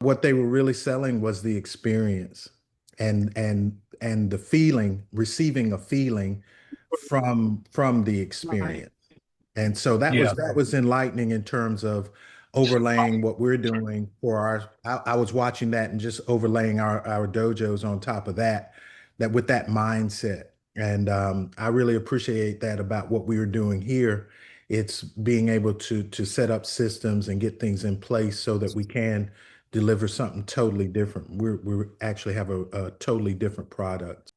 What they were really selling was the experience and the feeling, receiving a feeling from the Right. experience. And so that was Yeah. that was enlightening in terms of overlaying what we're doing for our. I was watching that and just overlaying our dojos on top of that, that with that mindset. And I really appreciate that about what we were doing here. It's being able to set up systems and get things in place so that we can deliver something totally different. We actually have a totally different product.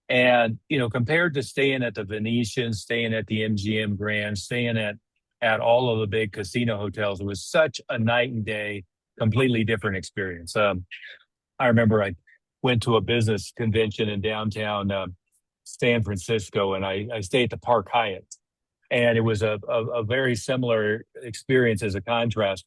And, compared to staying at the Venetian, staying at the MGM Grand, staying at all of the big casino hotels, it was such a night and day, completely different experience. I remember I went to a business convention in downtown San Francisco, and I stayed at the Park Hyatt. And it was a very similar experience as a contrast.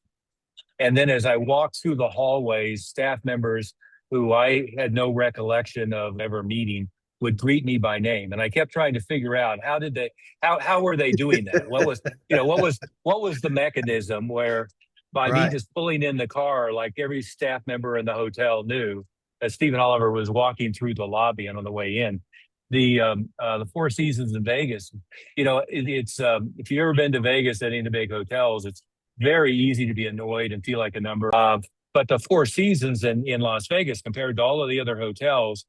And then as I walked through the hallways, staff members who I had no recollection of ever meeting would greet me by name. And I kept trying to figure out how were they doing that? What was the mechanism where by me Right. just pulling in the car, like every staff member in the hotel knew that Stephen Oliver was walking through the lobby and on the way in. The Four Seasons in Vegas, it's if you've ever been to Vegas at any of the big hotels, it's very easy to be annoyed and feel like a number. But the Four Seasons in Las Vegas, compared to all of the other hotels,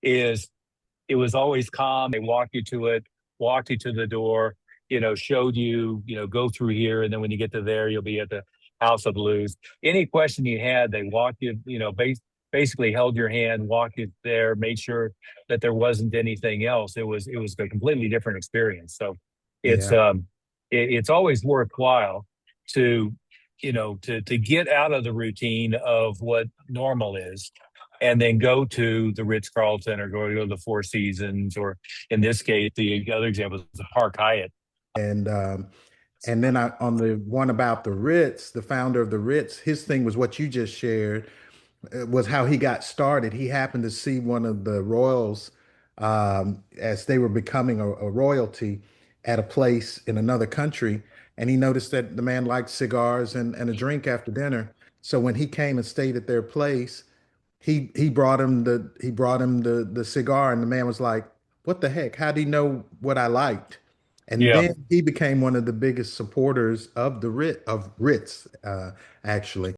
is it was always calm. They walked you to it, walked you to the door, showed you, go through here, and then when you get to there, you'll be at the House of Blues. Any question you had, they walked you, basically held your hand, walked you there, made sure that there wasn't anything else. It was a completely different experience. So it's Yeah. um it's always worthwhile to to get out of the routine of what normal is and then go to the Ritz-Carlton or go to the Four Seasons, or in this case, the other example is the Park Hyatt. And and then on the one about the Ritz, the founder of the Ritz, his thing was what you just shared, was how he got started. He happened to see one of the royals as they were becoming a royalty at a place in another country, and he noticed that the man liked cigars and a drink after dinner. So when he came and stayed at their place, he brought him the cigar, and the man was like, "What the heck? How do you know what I liked?" And Yeah. then he became one of the biggest supporters of the Ritz, actually.